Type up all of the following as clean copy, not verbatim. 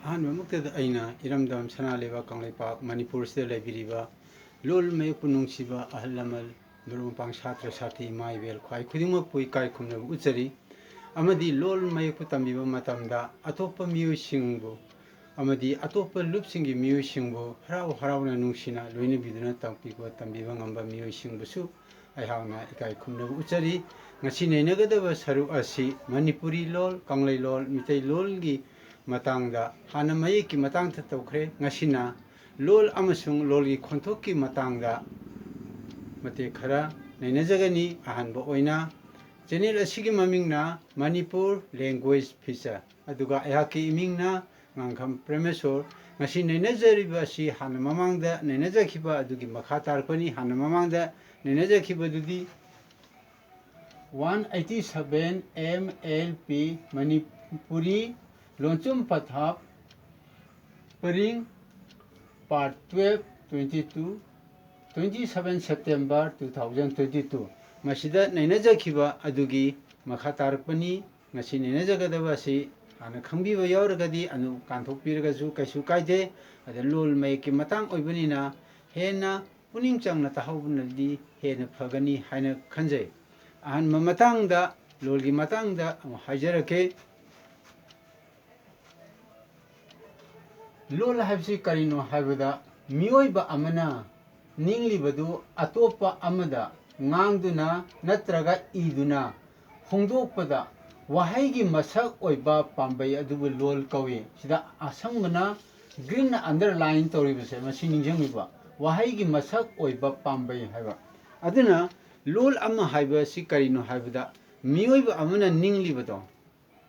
ꯑꯍꯥꯟꯕꯃꯛꯇꯗ ꯑꯩꯅ ꯏꯔꯝꯗꯝ ꯁꯅꯥꯂꯩꯕꯥꯛ ꯀꯪꯂꯩꯄꯥꯛ ꯃꯅꯤꯄꯨꯔꯁꯤꯗ ꯂꯩꯕꯤꯔꯤꯕ ꯂꯣꯜ ꯃꯌꯦꯛꯄꯨ ꯅꯨꯡꯁꯤꯕ ꯑꯍꯜ ꯂꯃꯟ ꯃꯔꯨꯞ ꯃꯄꯥꯡ ꯁꯥꯇ꯭ꯔ ꯁꯥꯊꯤ ꯏꯃꯥ ꯏꯕꯦꯜ ꯈ꯭ꯋꯥꯏ ꯈꯨꯗꯤꯡꯃꯛꯄꯨ ꯏꯀꯥꯏ ꯈꯨꯝꯅꯕ ꯎꯠꯆꯔꯤ ꯑꯃꯗꯤ ꯂꯣꯜ ꯃꯌꯦꯛꯄꯨ ꯇꯝꯕꯤꯕ ꯃꯇꯝꯗ ꯑꯇꯣꯞꯄ ꯃꯤꯑꯣꯏꯁꯤꯡꯕꯨ ꯑꯃꯗꯤ ꯑꯇꯣꯞꯄ ꯂꯨꯞꯁꯤꯡꯒꯤ ꯃꯤꯑꯣꯏꯁꯤꯡꯕꯨ ꯍꯔꯥꯎ ꯍꯔꯥꯎꯅ ꯅꯨꯡꯁꯤꯅ ꯂꯣꯏꯅꯕꯤꯗꯨꯅ ꯇꯝꯕꯤꯕ ꯉꯝꯕ ꯃꯤꯑꯣꯏꯁꯤꯡꯕꯨꯁꯨ ꯑꯩꯍꯥꯛꯅ ꯏꯀꯥꯏ ꯈꯨꯝꯅꯕ ꯎꯠꯆꯔꯤ ꯉꯁꯤ ꯅꯩꯅꯒꯗꯕ ꯁꯔꯨꯛ ꯑꯁꯤ ꯃꯅꯤꯄꯨꯔꯤ ꯂꯣꯜ ꯀꯪꯂꯩꯂꯣꯟ ꯃꯤꯇꯩꯂꯣꯟꯒꯤ ꯃꯇꯥꯡꯗ ꯍꯥꯟꯅ ꯃꯌꯦꯛꯀꯤ ꯃꯇꯥꯡꯗ ꯇꯧꯈ꯭ꯔꯦ ꯉꯁꯤꯅ ꯂꯣꯜ ꯑꯃꯁꯨꯡ ꯂꯣꯜꯒꯤ ꯈꯣꯟꯊꯣꯛꯀꯤ ꯃꯇꯥꯡꯗ ꯃꯇꯦꯛ ꯈꯔ ꯅꯩꯅꯖꯒꯅꯤ ꯑꯍꯥꯟꯕ ꯑꯣꯏꯅ ꯆꯦꯅꯦꯜ ꯑꯁꯤꯒꯤ ꯃꯃꯤꯡꯅ ꯃꯅꯤꯄꯨꯔ ꯂꯦꯡꯒ꯭ꯋꯦꯖ ꯐꯤꯆꯔ ꯑꯗꯨꯒ ꯑꯩꯍꯥꯛꯀꯤ ꯏꯃꯤꯡꯅ ꯉꯥꯡꯈꯝ ꯄ꯭ꯔꯦꯃꯦꯁꯣꯔ ꯉꯁꯤ ꯅꯩꯅꯖꯔꯤꯕ ꯑꯁꯤ ꯍꯥꯟꯅ ꯃꯃꯥꯡꯗ ꯅꯩꯅꯖꯈꯤꯕ ꯑꯗꯨꯒꯤ ꯃꯈꯥ ꯇꯥꯔꯛꯄꯅꯤ ꯍꯥꯟꯅ ꯃꯃꯥꯡꯗ ꯅꯩꯅꯖꯈꯤꯕꯗꯨꯗꯤ 187 MLP ꯃꯅꯤꯄꯨꯔꯤ ꯂꯣꯟꯆꯨꯝ ꯄꯊꯥꯞ ꯄꯔꯤꯡ ꯄꯥꯔꯠ 12 22 27 ꯁꯦꯞꯇꯦꯝꯕꯔ 2022 ꯃꯁꯤꯗ ꯅꯩꯅꯖꯈꯤꯕ ꯑꯗꯨꯒꯤ ꯃꯈꯥ ꯇꯥꯔꯛꯄꯅꯤ ꯉꯁꯤ ꯅꯩꯅꯖꯒꯗꯕ ꯑꯁꯤ ꯍꯥꯟꯅ ꯈꯪꯕꯤꯕ ꯌꯥꯎꯔꯒꯗꯤ ꯑꯗꯨ ꯀꯥꯟꯊꯣꯛꯄꯤꯔꯒꯁꯨ ꯀꯩꯁꯨ ꯀꯥꯏꯗꯦ ꯑꯗ ꯂꯣꯜ ꯃꯌꯦꯛꯀꯤ ꯃꯇꯥꯡ ꯑꯣꯏꯕꯅꯤꯅ ꯍꯦꯟꯅ ꯄꯨꯛꯅꯤꯡ ꯆꯪꯅ ꯇꯥꯍꯧꯕꯅꯗꯤ ꯍꯦꯟꯅ ꯐꯒꯅꯤ ꯍꯥꯏꯅ ꯈꯟꯖꯩ ꯑꯍꯥꯟꯕ ꯃꯇꯥꯡꯗ ꯂꯣꯜꯒꯤ ꯃꯇꯥꯡꯗ ꯑꯃꯨꯛ ꯍꯥꯏꯖꯔꯛꯀꯦ ꯂꯣꯜ ꯍꯥꯏꯕꯁꯤ ꯀꯔꯤꯅꯣ ꯍꯥꯏꯕꯗ ꯃꯤꯑꯣꯏꯕ ꯑꯃꯅ ꯅꯤꯡꯂꯤꯕꯗꯨ ꯑꯇꯣꯞꯄ ꯑꯃꯗ ꯉꯥꯡꯗꯨꯅ ꯅꯠꯇ꯭ꯔꯒ ꯏꯗꯨꯅ ꯐꯣꯡꯗꯣꯛꯄꯗ ꯋꯥꯍꯩꯒꯤ ꯃꯁꯛ ꯑꯣꯏꯕ ꯄꯥꯝꯕꯩ ꯑꯗꯨꯕꯨ ꯂꯣꯜ ꯀꯧꯏ ꯁꯤꯗ ꯑꯁꯪꯕꯅ ꯒ꯭ꯔꯤꯟꯅ ꯑꯟꯗꯔꯂꯥꯏꯟ ꯇꯧꯔꯤꯕꯁꯦ ꯃꯁꯤ ꯅꯤꯡꯁꯤꯡꯕꯤꯕ ꯋꯥꯍꯩꯒꯤ ꯃꯁꯛ ꯑꯣꯏꯕ ꯄꯥꯝꯕꯩ ꯍꯥꯏꯕ ꯑꯗꯨꯅ ꯂꯣꯜ ꯑꯃ ꯍꯥꯏꯕ ꯑꯁꯤ ꯀꯔꯤꯅꯣ ꯍꯥꯏꯕꯗ ꯃꯤꯑꯣꯏꯕ ꯑꯃꯅ ꯅꯤꯡꯂꯤꯕꯗꯣ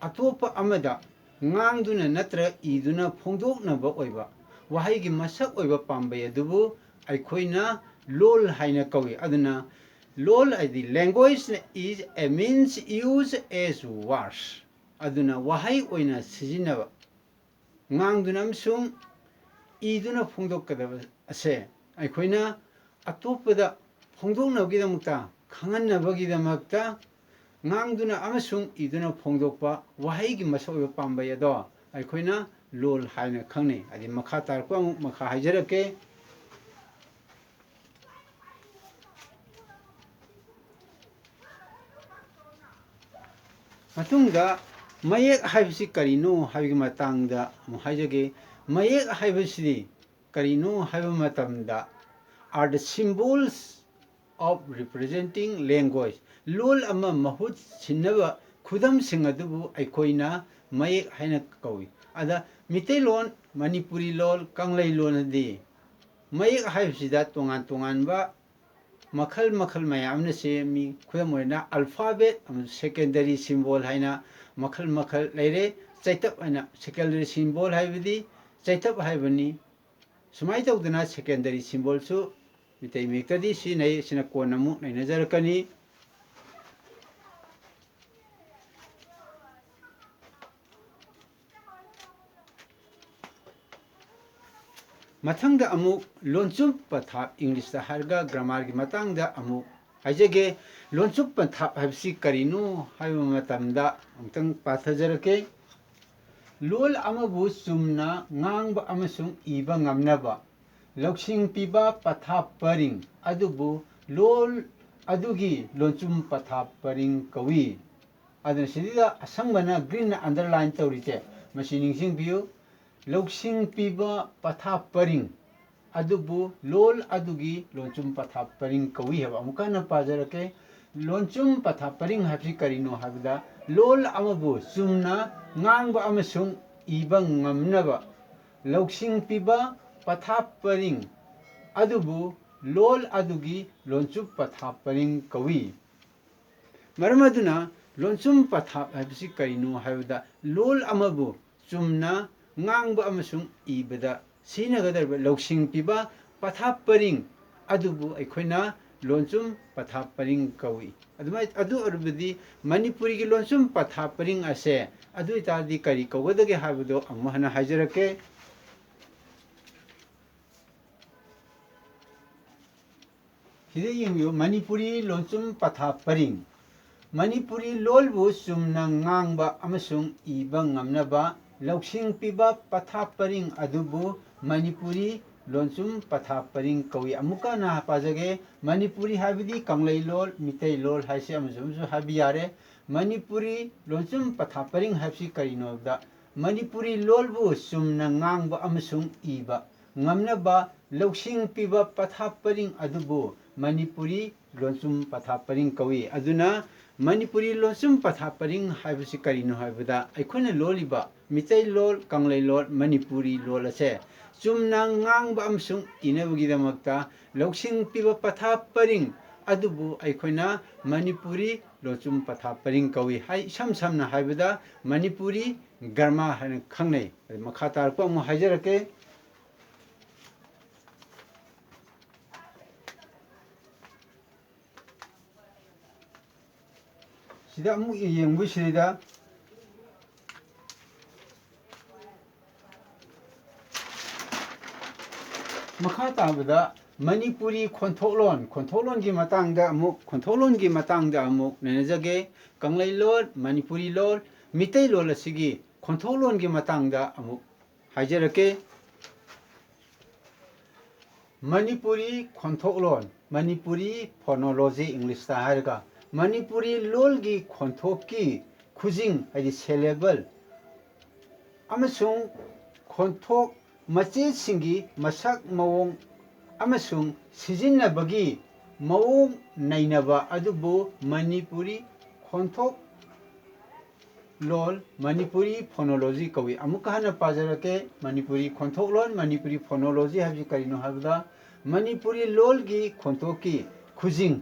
ꯑꯇꯣꯞꯄ ꯑꯃꯗ ꯉꯥꯡꯗꯨꯅ ꯅꯠꯇ꯭ꯔꯒ ꯏꯗꯨꯅ ꯐꯣꯡꯗꯣꯛꯅꯕ ꯑꯣꯏꯕ ꯋꯥꯍꯩꯒꯤ ꯃꯁꯛ ꯑꯣꯏꯕ ꯄꯥꯝꯕꯩ ꯑꯗꯨꯕꯨ ꯑꯩꯈꯣꯏꯅ ꯂꯣꯜ ꯍꯥꯏꯅ ꯀꯧꯏ ꯑꯗꯨꯅ ꯂꯣꯜ ꯍꯥꯏꯗꯤ language is a means use as words ꯑꯗꯨꯅ ꯋꯥꯍꯩ ꯑꯣꯏꯅ ꯁꯤꯖꯤꯟꯅꯕ ꯉꯥꯡꯗꯨꯅ ꯑꯃꯁꯨꯡ ꯏꯗꯨꯅ ꯐꯣꯡꯗꯣꯛꯀꯗꯕ ꯑꯁꯦ ꯑꯩꯈꯣꯏꯅ ꯑꯇꯣꯞꯄꯗ ꯐꯣꯡꯗꯣꯛꯅꯕꯒꯤꯗꯃꯛꯇ ꯈꯪꯍꯟꯅꯕꯒꯤꯗꯃꯛꯇ ꯉꯥꯡꯗꯨꯅ ꯑꯃꯁꯨꯡ ꯏꯗꯨꯅ ꯐꯣꯡꯗꯣꯛꯄ ꯋꯥꯍꯩꯒꯤ ꯃꯁꯛ ꯑꯣꯏꯕ ꯄꯥꯝꯕꯩ ꯑꯗꯣ ꯑꯩꯈꯣꯏꯅ ꯂꯣꯜ ꯍꯥꯏꯅ ꯈꯪꯅꯩ ꯍꯥꯏꯗꯤ ꯃꯈꯥ ꯇꯥꯔꯛꯄ ꯑꯃꯨꯛ ꯃꯈꯥ ꯍꯥꯏꯖꯔꯛꯀꯦ ꯃꯇꯨꯡꯗ ꯃꯌꯦꯛ ꯍꯥꯏꯕꯁꯤ ꯀꯔꯤꯅꯣ ꯍꯥꯏꯕꯒꯤ ꯃꯇꯥꯡꯗ ꯑꯃꯨꯛ ꯍꯥꯏꯖꯒꯦ ꯃꯌꯦꯛ ꯍꯥꯏꯕꯁꯤꯗꯤ ꯀꯔꯤꯅꯣ ꯍꯥꯏꯕ ꯃꯇꯝꯗ are the symbols of representing language ꯂꯣꯜ ꯑꯃ ꯃꯍꯨꯠ ꯁꯤꯟꯅꯕ ꯈꯨꯗꯝꯁꯤꯡ ꯑꯗꯨꯕꯨ ꯑꯩꯈꯣꯏꯅ ꯃꯌꯦꯛ ꯍꯥꯏꯅ ꯀꯧꯏ ꯑꯗ ꯃꯤꯇꯩꯂꯣꯟ ꯃꯅꯤꯄꯨꯔꯤ ꯂꯣꯜ ꯀꯪꯂꯩꯂꯣꯟꯗꯤ ꯃꯌꯦꯛ ꯍꯥꯏꯕꯁꯤꯗ ꯇꯣꯉꯥꯟ ꯇꯣꯉꯥꯟꯕ ꯃꯈꯜ ꯃꯈꯜ ꯃꯌꯥꯝꯅ ꯁꯦꯝꯃꯤ ꯈꯨꯗꯝ ꯑꯣꯏꯅ ꯑꯜꯐꯥꯕꯦꯠ ꯑꯃꯁꯨꯡ ꯁꯦꯀꯦꯟꯗꯔꯤ ꯁꯤꯝꯕꯣꯜ ꯍꯥꯏꯅ ꯃꯈꯜ ꯃꯈꯜ ꯂꯩꯔꯦ ꯆꯩꯇꯞ ꯍꯥꯏꯅ ꯁꯦꯀꯦꯟꯗꯔꯤ ꯁꯤꯝꯕꯣꯜ ꯍꯥꯏꯕꯗꯤ ꯆꯩꯇꯞ ꯍꯥꯏꯕꯅꯤ ꯁꯨꯃꯥꯏꯅ ꯇꯧꯗꯅ ꯁꯦꯀꯦꯟꯗꯔꯤ ꯁꯤꯝꯕꯣꯜꯁꯨ ꯃꯤꯇꯩ ꯃꯌꯦꯛꯇꯗꯤ ꯁꯤꯖꯤꯟꯅꯩ ꯁꯤꯅ ꯀꯣꯟꯅ ꯑꯃꯨꯛ ꯅꯩꯅꯖꯔꯛꯀꯅꯤ ꯃꯊꯪꯗ ꯑꯃꯨꯛ ꯂꯣꯟꯆꯨꯝ ꯄꯊꯥꯞ ꯏꯪꯂꯤꯁꯇ ꯍꯥꯏꯔꯒ ꯒ꯭ꯔꯥꯃꯥꯔꯒꯤ ꯃꯇꯥꯡꯗ ꯑꯃꯨꯛ ꯍꯥꯏꯖꯒꯦ ꯂꯣꯟꯆꯨꯝ ꯄꯊꯥꯞ ꯍꯥꯏꯕꯁꯤ ꯀꯔꯤꯅꯣ ꯍꯥꯏꯕ ꯃꯇꯝꯗ ꯑꯃꯨꯛꯇꯪ ꯄꯥꯊꯖꯔꯛꯀꯦ ꯂꯣꯜ ꯑꯃꯕꯨ ꯆꯨꯝꯅ ꯉꯥꯡꯕ ꯑꯃꯁꯨꯡ ꯏꯕ ꯉꯝꯅꯕ ꯂꯧꯁꯤꯡ ꯄꯤꯕ ꯄꯊꯥꯞ ꯄꯔꯤꯡ ꯑꯗꯨꯕꯨ ꯂꯣꯜ ꯑꯗꯨꯒꯤ ꯂꯣꯟꯆꯨꯝ ꯄꯊꯥꯞ ꯄꯔꯤꯡ ꯀꯧꯏ ꯑꯗꯨꯅ ꯁꯤꯗ ꯑꯁꯪꯕꯅ ꯒ꯭ꯔꯤꯟꯅ ꯑꯟꯗꯔꯂꯥꯏꯟ ꯇꯧꯔꯤꯁꯦ ꯃꯁꯤ ꯅꯤꯡꯁꯤꯡꯕꯤꯌꯨ ꯂꯧꯁꯤꯡ ꯄꯤꯕ ꯄꯊꯥꯞ ꯄꯔꯤꯡ ꯑꯗꯨꯕꯨ ꯂꯣꯜ ꯑꯗꯨꯒꯤ ꯂꯣꯟꯆꯨꯝ ꯄꯊꯥꯞ ꯄꯔꯤꯡ ꯀꯧꯏ ꯍꯥꯏꯕ ꯑꯃꯨꯛ ꯍꯟꯅ ꯄꯥꯖꯔꯛꯀꯦ ꯂꯣꯟꯆꯨꯝ ꯄꯊꯥꯞ ꯄꯔꯤꯡ ꯍꯥꯏꯕꯁꯤ ꯀꯔꯤꯅꯣ ꯍꯥꯏꯕꯗ ꯂꯣꯜ ꯑꯃꯕꯨ ꯆꯨꯝꯅ ꯉꯥꯡꯕ ꯑꯃꯁꯨꯡ ꯏꯕ ꯉꯝꯅꯕ ꯂꯧꯁꯤꯡ ꯄꯤꯕ ꯄꯊꯥꯞ ꯄꯔꯤꯡ ꯑꯗꯨꯕꯨ ꯂꯣꯜ ꯑꯗꯨꯒꯤ ꯂꯣꯟꯆꯨꯝ ꯄꯊꯥꯞ ꯄꯔꯤꯡ ꯀꯧꯏ ꯃꯔꯝ ꯑꯗꯨꯅ ꯂꯣꯟꯆꯨꯝ ꯄꯊꯥꯞ ꯍꯥꯏꯕꯁꯤ ꯀꯔꯤꯅꯣ ꯍꯥꯏꯕꯗ ꯂꯣꯜ ꯑꯃꯕꯨ ꯆꯨꯝꯅ ꯉꯥꯡꯕ ꯑꯃꯁꯨꯡ ꯏꯕꯗ ꯁꯤꯖꯤꯟꯅꯒꯗꯧꯔꯤꯕ ꯂꯧꯁꯤꯡ ꯄꯤꯕ ꯄꯊꯥꯞ ꯄꯔꯤꯡ ꯑꯗꯨꯕꯨ ꯑꯩꯈꯣꯏꯅ ꯂꯣꯟꯆꯨꯝ ꯄꯊꯥꯞ ꯄꯔꯤꯡ ꯀꯧꯏ ꯑꯗꯨ ꯑꯣꯏꯔꯕꯗꯤ ꯃꯅꯤꯄꯨꯔꯤꯒꯤ ꯂꯣꯟꯆꯨꯝ ꯄꯊꯥꯞ ꯄꯔꯤꯡ ꯑꯁꯦ ꯑꯗꯨ ꯑꯣꯏꯇꯥꯔꯗꯤ ꯀꯔꯤ ꯀꯧꯒꯗꯒꯦ ꯍꯥꯏꯕꯗꯣ ꯑꯃꯨꯛ ꯍꯟꯅ ꯍꯥꯏꯖꯔꯛꯀꯦ ꯁꯤꯗ ꯌꯦꯡꯕꯤꯌꯨ ꯃꯅꯤꯄꯨꯔꯤ ꯂꯣꯟꯆꯨꯝ ꯄꯊꯥꯞ ꯄꯔꯤꯡ ꯃꯅꯤꯄꯨꯔꯤ ꯂꯣꯜꯕꯨ ꯆꯨꯝꯅ ꯉꯥꯡꯕ ꯑꯃꯁꯨꯡ ꯏꯕ ꯉꯝꯅꯕ ꯂꯧꯁꯤꯡ ꯄꯤꯕ ꯄꯊꯥꯞ ꯄꯔꯤꯡ ꯑꯗꯨꯕꯨ ꯃꯅꯤꯄꯨꯔꯤ ꯂꯣꯟꯆꯨꯝ ꯄꯊꯥꯞ ꯄꯔꯤꯡ ꯀꯧꯏ ꯑꯃꯨꯛꯀ ꯍꯟꯅ ꯄꯥꯖꯒꯦ ꯃꯅꯤꯄꯨꯔꯤ ꯍꯥꯏꯕꯗꯤ ꯀꯪꯂꯩꯂꯣꯟ ꯃꯤꯇꯩꯂꯣꯟ ꯍꯥꯏꯁꯤ ꯑꯃꯁꯨ ꯍꯥꯏꯕ ꯌꯥꯔꯦ ꯃꯅꯤꯄꯨꯔꯤ ꯂꯣꯟꯆꯨꯝ ꯄꯊꯥꯞ ꯄꯔꯤꯡ ꯍꯥꯏꯕꯁꯤ ꯀꯔꯤꯅꯣ ꯍꯥꯏꯕꯗ ꯃꯅꯤꯄꯨꯔꯤ ꯂꯣꯜꯕꯨ ꯆꯨꯝꯅ ꯉꯥꯡꯕ ꯑꯃꯁꯨꯡ ꯏꯕ ꯉꯝꯅꯕ ꯂꯧꯁꯤꯡ ꯄꯤꯕ ꯄꯊꯥꯞ ꯄꯔꯤꯡ ꯑꯗꯨꯕꯨ ꯃꯅꯤꯄꯨꯔꯤ ꯂꯣꯟꯆꯨꯝ ꯄꯊꯥꯞ ꯄꯔꯤꯡ ꯀꯧꯏ ꯑꯗꯨꯅ ꯃꯅꯤꯄꯨꯔꯤ ꯂꯣꯟꯆꯨꯝ ꯄꯊꯥꯞ ꯄꯔꯤꯡ ꯍꯥꯏꯕꯁꯤ ꯀꯔꯤꯅꯣ ꯍꯥꯏꯕꯗ ꯑꯩꯈꯣꯏꯅ ꯂꯣꯜꯂꯤꯕ ꯃꯤꯇꯩꯂꯣꯟ ꯀꯪꯂꯩꯂꯣꯟ ꯃꯅꯤꯄꯨꯔꯤ ꯂꯣꯜ ꯑꯁꯦ ꯆꯨꯝꯅ ꯉꯥꯡꯕ ꯑꯃꯁꯨꯡ ꯏꯅꯕꯒꯤꯗꯃꯛꯇ ꯂꯧꯁꯤꯡ ꯄꯤꯕ ꯄꯊꯥꯞ ꯄꯔꯤꯡ ꯑꯗꯨꯕꯨ ꯑꯩꯈꯣꯏꯅ ꯃꯅꯤꯄꯨꯔꯤ ꯂꯣꯟꯆꯨꯝ ꯄꯊꯥꯞ ꯄꯔꯤꯡ ꯀꯧꯏ ꯏꯁꯝ ꯁꯝꯅ ꯍꯥꯏꯕꯗ ꯃꯅꯤꯄꯨꯔꯤ ꯒ꯭ꯔꯃꯥ ꯍꯥꯏꯅ ꯈꯪꯅꯩ ꯃꯈꯥ ꯇꯥꯔꯛꯄ ꯑꯃꯨꯛ ꯍꯥꯏꯖꯔꯛꯀꯦ ꯁꯤꯗ ꯑꯃꯨꯛ ꯌꯦꯡꯕꯁꯤꯗ ꯃꯈꯥ ꯇꯥꯕꯗ ꯃꯅꯤꯄꯨꯔꯤ ꯈꯣꯟꯊꯣꯛꯂꯣꯟꯒꯤ ꯃꯇꯥꯡꯗ ꯑꯃꯨꯛ ꯅꯩꯅꯖꯒꯦ ꯀꯪꯂꯩꯂꯣꯟ ꯃꯅꯤꯄꯨꯔꯤ ꯂꯣꯟ ꯃꯤꯇꯩꯂꯣꯟ ꯑꯁꯤꯒꯤ ꯈꯣꯟꯊꯣꯛꯂꯣꯟꯒꯤ ꯃꯇꯥꯡꯗ ꯑꯃꯨꯛ ꯍꯥꯏꯖꯔꯛꯀꯦ ꯃꯅꯤꯄꯨꯔꯤ ꯈꯣꯟꯊꯣꯛꯂꯣꯟ ꯃꯅꯤꯄꯨꯔꯤ ꯐꯣꯅꯣꯂꯣꯖꯤ ꯏꯪꯂꯤꯁꯇ ꯍꯥꯏꯔꯒ ꯃꯅꯤꯄꯨꯔꯤ ꯂꯣꯜꯒꯤ ꯈꯣꯟꯊꯣꯛꯀꯤ ꯈꯨꯖꯤꯡ ꯍꯥꯏꯗꯤ ꯁꯦꯂꯦꯕꯜ ꯑꯃꯁꯨꯡ ꯈꯣꯟꯊꯣꯛ ꯃꯆꯦꯠꯁꯤꯡꯒꯤ ꯃꯁꯛ ꯃꯑꯣꯡ ꯑꯃꯁꯨꯡ ꯁꯤꯖꯤꯟꯅꯕꯒꯤ ꯃꯑꯣꯡ ꯅꯩꯅꯕ ꯑꯗꯨꯕꯨ ꯃꯅꯤꯄꯨꯔꯤ ꯈꯣꯟꯊꯣꯛ ꯂꯣꯟ ꯃꯅꯤꯄꯨꯔꯤ ꯐꯣꯅꯣꯂꯣꯖꯤ ꯀꯧꯏ ꯑꯃꯨꯛꯀ ꯍꯟꯅ ꯄꯥꯖꯔꯛꯀꯦ ꯃꯅꯤꯄꯨꯔꯤ ꯈꯣꯟꯊꯣꯛꯂꯣꯟ ꯃꯅꯤꯄꯨꯔꯤ ꯐꯣꯅꯣꯂꯣꯖꯤ ꯍꯥꯏꯕꯁꯤ ꯀꯔꯤꯅꯣ ꯍꯥꯏꯕꯗ ꯃꯅꯤꯄꯨꯔꯤ ꯂꯣꯜꯒꯤ ꯈꯣꯟꯊꯣꯛꯀꯤ ꯈꯨꯖꯤꯡ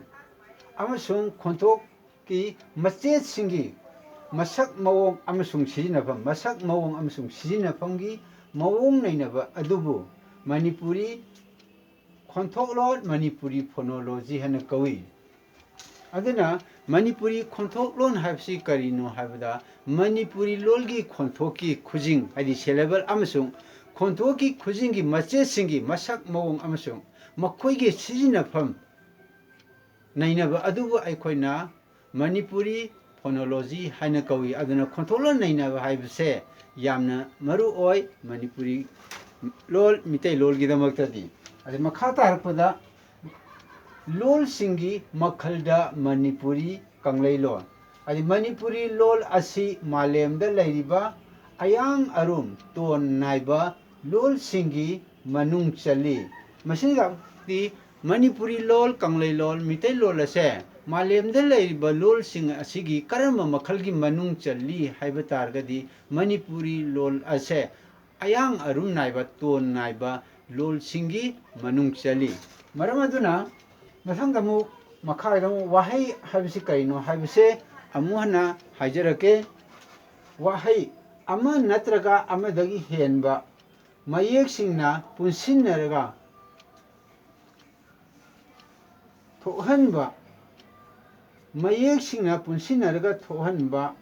ꯑꯃꯁꯨꯡ ꯈꯣꯟꯊꯣꯛꯀꯤ ꯃꯆꯦꯠꯁꯤꯡꯒꯤ ꯃꯁꯛ ꯃꯑꯣꯡ ꯑꯃꯁꯨꯡ ꯁꯤꯖꯤꯟꯅꯐꯝꯒꯤ ꯃꯑꯣꯡ ꯅꯩꯅꯕ ꯑꯗꯨꯕꯨ ꯃꯅꯤꯄꯨꯔꯤ ꯈꯣꯟꯊꯣꯛꯂꯣꯟ ꯃꯅꯤꯄꯨꯔꯤ ꯐꯣꯅꯣꯂꯣꯖꯤ ꯍꯥꯏꯅ ꯀꯧꯏ ꯑꯗꯨꯅ ꯃꯅꯤꯄꯨꯔꯤ ꯈꯣꯟꯊꯣꯛꯂꯣꯟ ꯍꯥꯏꯕꯁꯤ ꯀꯔꯤꯅꯣ ꯍꯥꯏꯕꯗ ꯃꯅꯤꯄꯨꯔꯤ ꯂꯣꯜꯒꯤ ꯈꯣꯟꯊꯣꯛꯀꯤ ꯈꯨꯖꯤꯡ ꯍꯥꯏꯗꯤ ꯁꯦꯂꯦꯕꯜ ꯑꯃꯁꯨꯡ ꯈꯣꯟꯊꯣꯛꯀꯤ ꯈꯨꯖꯤꯡꯒꯤ ꯃꯆꯦꯠꯁꯤꯡꯒꯤ ꯃꯁꯛ ꯃꯑꯣꯡ ꯑꯃꯁꯨꯡ ꯃꯈꯣꯏꯒꯤ ꯁꯤꯖꯤꯟꯅꯐꯝ ꯅꯩꯅꯕ ꯑꯗꯨꯕꯨ ꯑꯩꯈꯣꯏꯅ ꯃꯅꯤꯄꯨꯔꯤ ꯐꯣꯅꯣꯂꯣꯖꯤ ꯍꯥꯏꯅ ꯀꯧꯏ ꯑꯗꯨꯅ ꯈꯣꯟꯊꯣꯛꯂꯣꯟ ꯅꯩꯅꯕ ꯍꯥꯏꯕꯁꯦ ꯌꯥꯝꯅ ꯃꯔꯨ ꯑꯣꯏ ꯃꯅꯤꯄꯨꯔꯤ ꯂꯣꯜ ꯃꯤꯇꯩꯂꯣꯟꯒꯤꯗꯃꯛꯇꯗꯤ ꯑꯗꯩ ꯃꯈꯥ ꯇꯥꯔꯛꯄꯗ ꯂꯣꯜꯁꯤꯡꯒꯤ ꯃꯈꯜꯗ ꯃꯅꯤꯄꯨꯔꯤ ꯀꯪꯂꯩꯂꯣꯟ ꯍꯥꯏꯗꯤ ꯃꯅꯤꯄꯨꯔꯤ ꯂꯣꯜ ꯑꯁꯤ ꯃꯥꯂꯦꯝꯗ ꯂꯩꯔꯤꯕ ꯑꯌꯥꯡ ꯑꯔꯨꯝ ꯇꯣꯟ ꯅꯥꯏꯕ ꯂꯣꯜꯁꯤꯡꯒꯤ ꯃꯅꯨꯡ ꯆꯜꯂꯤ ꯃꯁꯤꯗꯤ ꯃꯅꯤꯄꯨꯔꯤ ꯂꯣꯜ ꯀꯪꯂꯩꯂꯣꯟ ꯃꯤꯇꯩꯂꯣꯟ ꯑꯁꯦ ꯃꯥꯂꯦꯝꯗ ꯂꯩꯔꯤꯕ ꯂꯣꯜꯁꯤꯡ ꯑꯁꯤꯒꯤ ꯀꯔꯝꯕ ꯃꯈꯜꯒꯤ ꯃꯅꯨꯡ ꯆꯜꯂꯤ ꯍꯥꯏꯕ ꯇꯥꯔꯒꯗꯤ ꯃꯅꯤꯄꯨꯔꯤ ꯂꯣꯜ ꯑꯁꯦ ꯑꯌꯥꯡ ꯑꯔꯨꯝ ꯅꯥꯏꯕ ꯇꯣꯟ ꯅꯥꯏꯕ ꯂꯣꯜꯁꯤꯡꯒꯤ ꯃꯅꯨꯡ ꯆꯜꯂꯤ ꯃꯔꯝ ꯑꯗꯨꯅ ꯃꯊꯪꯗ ꯑꯃꯨꯛ ꯃꯈꯥꯗ ꯑꯃꯨꯛ ꯋꯥꯍꯩ ꯍꯥꯏꯕꯁꯤ ꯀꯔꯤꯅꯣ ꯍꯥꯏꯕꯁꯦ ꯑꯃꯨꯛ ꯍꯟꯅ ꯍꯥꯏꯖꯔꯛꯀꯦ ꯋꯥꯍꯩ ꯑꯃ ꯅꯠꯇ꯭ꯔꯒ ꯑꯃꯗꯒꯤ ꯍꯦꯟꯕ ꯃꯌꯦꯛꯁꯤꯡꯅ ꯄꯨꯟꯁꯤꯟꯅꯔꯒ ꯊꯣꯛꯍꯟꯕ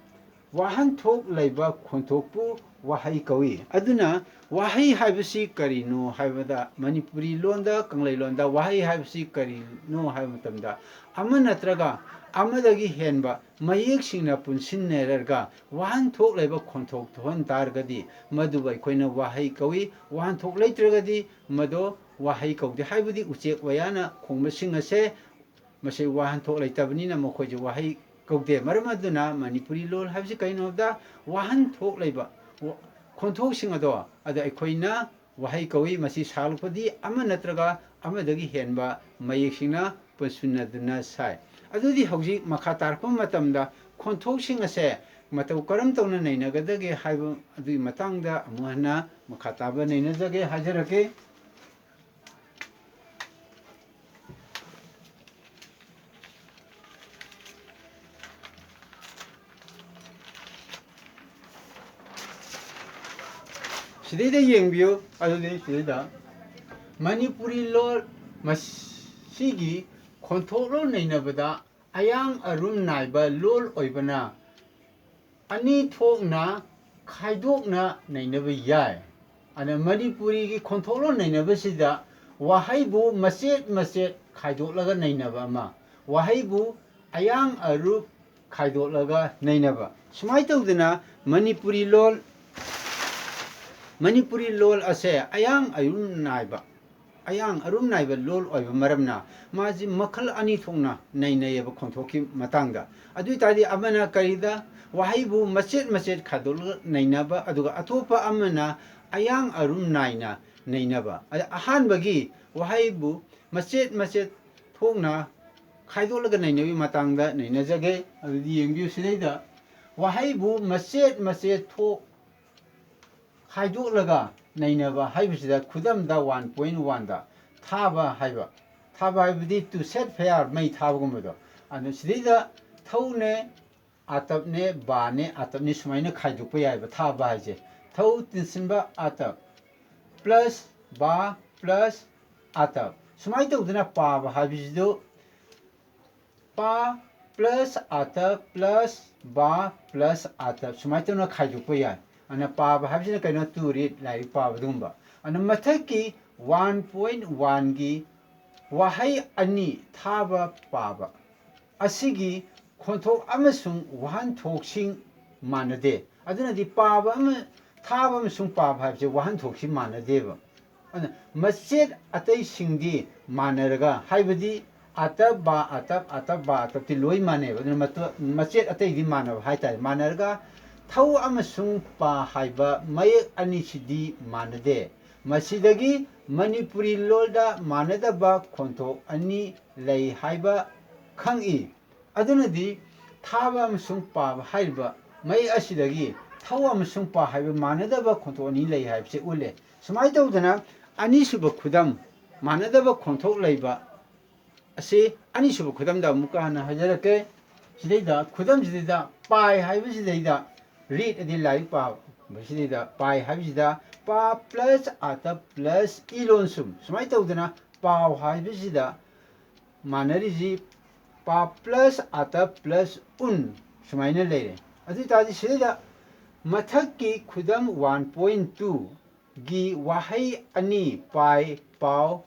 ꯋꯥꯍꯟꯊꯣꯛ ꯂꯩꯕ ꯈꯣꯟꯊꯣꯛꯄꯨ ꯋꯥꯍꯩ ꯀꯧꯏ ꯑꯗꯨꯅ ꯋꯥꯍꯩ ꯍꯥꯏꯕꯁꯤ ꯀꯔꯤꯅꯣ ꯍꯥꯏꯕꯗ ꯃꯅꯤꯄꯨꯔꯤ ꯂꯣꯟꯗ ꯀꯪꯂꯩꯂꯣꯟꯗ ꯋꯥꯍꯩ ꯍꯥꯏꯕꯁꯤ ꯀꯔꯤꯅꯣ ꯍꯥꯏꯕ ꯃꯇꯝꯗ ꯑꯃ ꯅꯠꯇ꯭ꯔꯒ ꯑꯃꯗꯒꯤ ꯍꯦꯟꯕ ꯃꯌꯦꯛꯁꯤꯡꯅ ꯄꯨꯟꯁꯤꯟꯅꯔꯒ ꯋꯥꯍꯟꯊꯣꯛ ꯂꯩꯕ ꯈꯣꯟꯊꯣꯛ ꯊꯣꯛꯍꯟ ꯇꯥꯔꯒꯗꯤ ꯃꯗꯨꯕꯨ ꯑꯩꯈꯣꯏꯅ ꯋꯥꯍꯩ ꯀꯧꯏ ꯋꯥꯍꯟꯊꯣꯛ ꯂꯩꯇ꯭ꯔꯒꯗꯤ ꯃꯗꯨ ꯋꯥꯍꯩ ꯀꯧꯗꯦ ꯍꯥꯏꯕꯗꯤ ꯎꯆꯦꯛ ꯋꯥꯌꯥꯅ ꯈꯣꯡꯕꯁꯤꯡ ꯑꯁꯦ ꯃꯁꯤ ꯋꯥꯍꯟꯊꯣꯛ ꯂꯩꯇꯕꯅꯤꯅ ꯃꯈꯣꯏꯁꯦ ꯋꯥꯍꯩ ꯀꯧꯗꯦ ꯃꯔꯝ ꯑꯗꯨꯅ ꯃꯅꯤꯄꯨꯔꯤ ꯂꯣꯜ ꯍꯥꯏꯕꯁꯤ ꯀꯔꯤꯅꯣ ꯍꯥꯏꯕꯗ ꯋꯥꯍꯟꯊꯣꯛ ꯂꯩꯕ ꯈꯣꯟꯊꯣꯛꯁꯤꯡ ꯑꯗꯣ ꯑꯩꯈꯣꯏꯅ ꯋꯥꯍꯩ ꯀꯧꯏ ꯃꯁꯤ ꯁꯥꯒꯠꯂꯛꯄꯗꯤ ꯑꯃ ꯅꯠꯇ꯭ꯔꯒ ꯑꯃꯗꯒꯤ ꯍꯦꯟꯕ ꯃꯌꯦꯛꯁꯤꯡꯅ ꯄꯨꯟꯁꯤꯟꯅꯗꯨꯅ ꯁꯥꯏ ꯑꯗꯨꯗꯤ ꯍꯧꯖꯤꯛ ꯃꯈꯥ ꯇꯥꯔꯛꯄ ꯃꯇꯝꯗ ꯈꯣꯟꯊꯣꯛꯁꯤꯡ ꯑꯁꯦ ꯃꯇꯧ ꯀꯔꯝ ꯇꯧꯅ ꯅꯩꯅꯒꯗꯒꯦ ꯍꯥꯏꯕ ꯑꯗꯨꯒꯤ ꯃꯇꯥꯡꯗ ꯑꯃꯨꯛ ꯍꯟꯅ ꯃꯈꯥ ꯇꯥꯕ ꯅꯩꯅꯖꯒꯦ ꯍꯥꯏꯖꯔꯛꯀꯦ ꯁꯤꯗꯩꯗ ꯌꯦꯡꯕꯤꯌꯨ ꯑꯗꯨꯗꯤ ꯁꯤꯗꯩꯗ ꯃꯅꯤꯄꯨꯔꯤ ꯂꯣꯜ ꯃꯁꯤꯒꯤ ꯈꯣꯟꯊꯣꯛꯂꯣꯟ ꯅꯩꯅꯕꯗ ꯑꯌꯥꯡ ꯑꯔꯨꯝ ꯅꯥꯏꯕ ꯂꯣꯜ ꯑꯣꯏꯕꯅ ꯑꯅꯤ ꯊꯣꯛꯅ ꯈꯥꯏꯗꯣꯛꯅ ꯅꯩꯅꯕ ꯌꯥꯏ ꯑꯗꯨꯅ ꯃꯅꯤꯄꯨꯔꯤꯒꯤ ꯈꯣꯟꯊꯣꯛꯂꯣꯟ ꯅꯩꯅꯕꯁꯤꯗ ꯋꯥꯍꯩꯕꯨ ꯃꯆꯦꯠ ꯃꯆꯦꯠ ꯈꯥꯏꯗꯣꯛꯂꯒ ꯅꯩꯅꯕ ꯑꯃ ꯋꯥꯍꯩꯕꯨ ꯑꯌꯥꯡ ꯑꯔꯨꯝ ꯈꯥꯏꯗꯣꯛꯂꯒ ꯅꯩꯅꯕ ꯁꯨꯃꯥꯏꯅ ꯇꯧꯗꯅ ꯃꯅꯤꯄꯨꯔꯤ ꯂꯣꯜ Manipuri lol ase ayang ayun naiba ayang arum naiba lol oiba maramna maji makhal ani thongna nei nei ba khongthoki matangda adui tadi amana karida wahaibu machet machet khadul nainaba aduga atopa amana ayang arum naina nainaba ahan bagi wahaibu machet machet thongna khaidolaga nainabi matangda nainajage adudi yengbiu sidaida wahaibu machet machet thok खाइदोलगा नैनबा हाइबसिदा खुदमदा 1.1 दा थाबा हाइबा थाबा हाइबदि to set fair मै थाबगुमदो अनु सिदिदा थौने आतबने बाने आतबने सुमाइने खाइदोपय हाइबा थाबा हाइजे थौ तिनसिनबा आतब plus बा plus आतब सुमाइ तौदना पाबा हाइबसिदो पा plus आतब plus बा plus आतब सुमाइ तौना खाइदोपय high अना पाबा हाबिसना कइनो टू रीड लाइक पाबा दुंबा अना मथकी 1.1 गी वहाई अनि थाबा पाबा असिगी खोंथोक अमसुंग वहान थोकसिंग मानदे अदुनदि पाबा अम थाबा अमसुंग पाबा हाबिसे वहान थोकसिंग मानदेबा अना मसेट अतै सिंगदि मानरगा हाइबदि अतब बा अतब ति लोई मानेबा अदुना मसेट अतै दि मानबा हाइताय मानरगा थौ अमसुंग पा हाइबा मयक अनिसिदि मानदे मसिदगी मणिपुरी लोलदा मानदबा खोंथोक अनि लई हाइबा खंगी अदुनदि थाबा अमसुंग पाबा हाइबा मय असिदगी थौ अमसुंग पा हाइबा मानदबा खोंथोक अनि लई हाइबसे उले समाइ तौदना अनिसुब खुदम मानदबा खोंथोक लईबा असे अनिसुब खुदमदा मुका हना हजरके सिदैदा खुदम सिदैदा पाइ हाइबा सिदैदा रीड अदि लाइक पा बसिदा पाइ हाबिसिदा पा प्लस आतब प्लस इलोनसुम सुमाइ तौदना पाव हाबिसिदा मानरिजि पा प्लस आतब प्लस उन सुमाइना लेरे अदि तादि सिदा मथक की खुदम 1.2 गी वाहै अनि पाइ पाव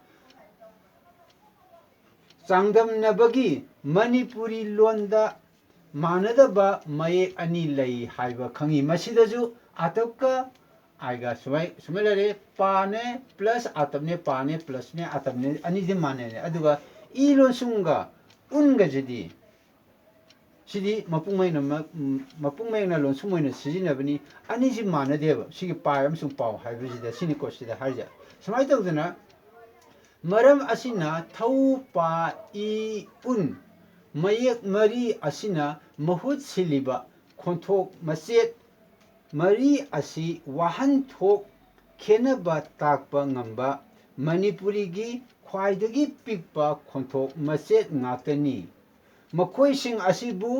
चांगदम नबगी मणिपुरी लोनदा मानदबा मये अनि लई हाइबा खंगी मसिदजु आतबका आइगा सुमाइलरे पाने प्लस आतबने पाने प्लस ने आतबने अनि दि माने अदुगा इ लोसुंगा उनगा जदि सिदि मपुंगमैना लोसुमैना सिजिनबनी अनि जि मानदेबा सिगि पायम सुं पाव हाइबजिदा सिनि कोसिदा हाइजा सुमाइ तौदना मरम असिना थौ पा इ उन मयक मरी असिना महुत सिलिबा खोंथोक मसेट मरी असि वाहन थोक खेनबा ताकपा ngamba मणिपुरीगी ख्वाइदगी पिकपा खोंथोक मसेट नातनी मखोइसिंग असिबु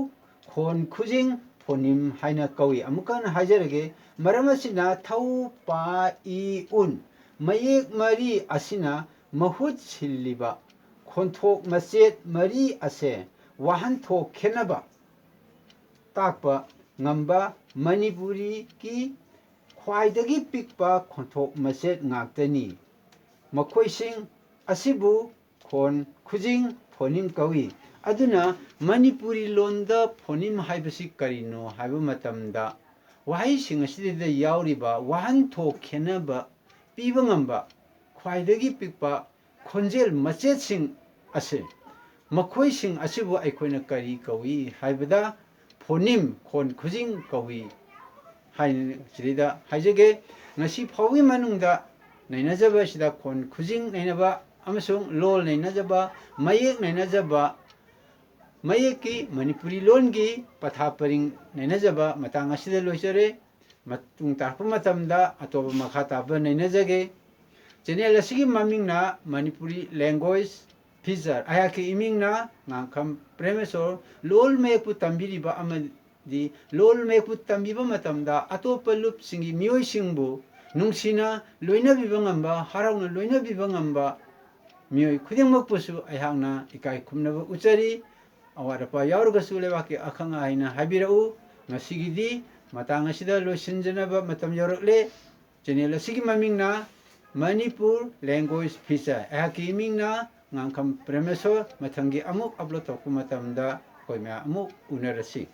खोन खुजिंग फोनिम हाइना कवि अमुकन हाजरगे मरम असिना थौ पा इ उन मयक मरी असिना महुत सिलिबा खोंथोक मसेट मरी असे वाहन थोक खेनबा ताकपा ngamba मणिपुरी की ख्वाइदगी पिकपा खोंथोक मसेट ngakतनी मखोइसिंग असिबु खोन खुजिंग फोनिम कवि अदुना मणिपुरी लोनदा फोनिम हाइबसि करिनो हाइबु मतमदा वाहैसिंग असिदा यावरिबा वाहन थोक खेनबा पीबा ngamba ख्वाइदगी पिकपा खोंजेल मसेटसिंग असे मखोइसिंग असिबु अइखोइना करी कवि हाइबदा फोनिम खोन खुजिंग कवि हाइ सिदा हाइजगे ngasi फावि मनुंगदा नैनाजबा सिदा खोन खुजिंग नैनाबा अमसुंग लोल नैनाजबा मयक नैनाजबा मयकी मणिपुरी लोनगी पथापरिंग नैनाजबा मतंग असिदा लोइसरे मतुंग तारपा मतमदा अतोबा मखा ताबा नैनाजगे चैनल असिगी ममिंगना मणिपुरी लैंग्वेज फीचर अयाकी इमिंगना ngangkham प्रेमेश्वर लोल मेपु तंबिरिबा अमदि लोल मेपु तंबिबा मतमदा अतोपा लुप सिंगी मियोइ सिंगबु नुंगसिना लोइना बिबा ngamba हराउना लोइना बिबा ngamba मियोइ खुदिंगमकपुसु अयहांना इकाइ खुमनबा उचरी अवारपा यावरगसु लेवाकी अखंग आइना हाबिरउ ngasiगidi matang asida loisinjanaba matam yorokle channel asigi mamingna Manipur language feature ayaki imingna ngangkham Premeshwar matangi amuk upload tokpu matamda koimya amuk unarasi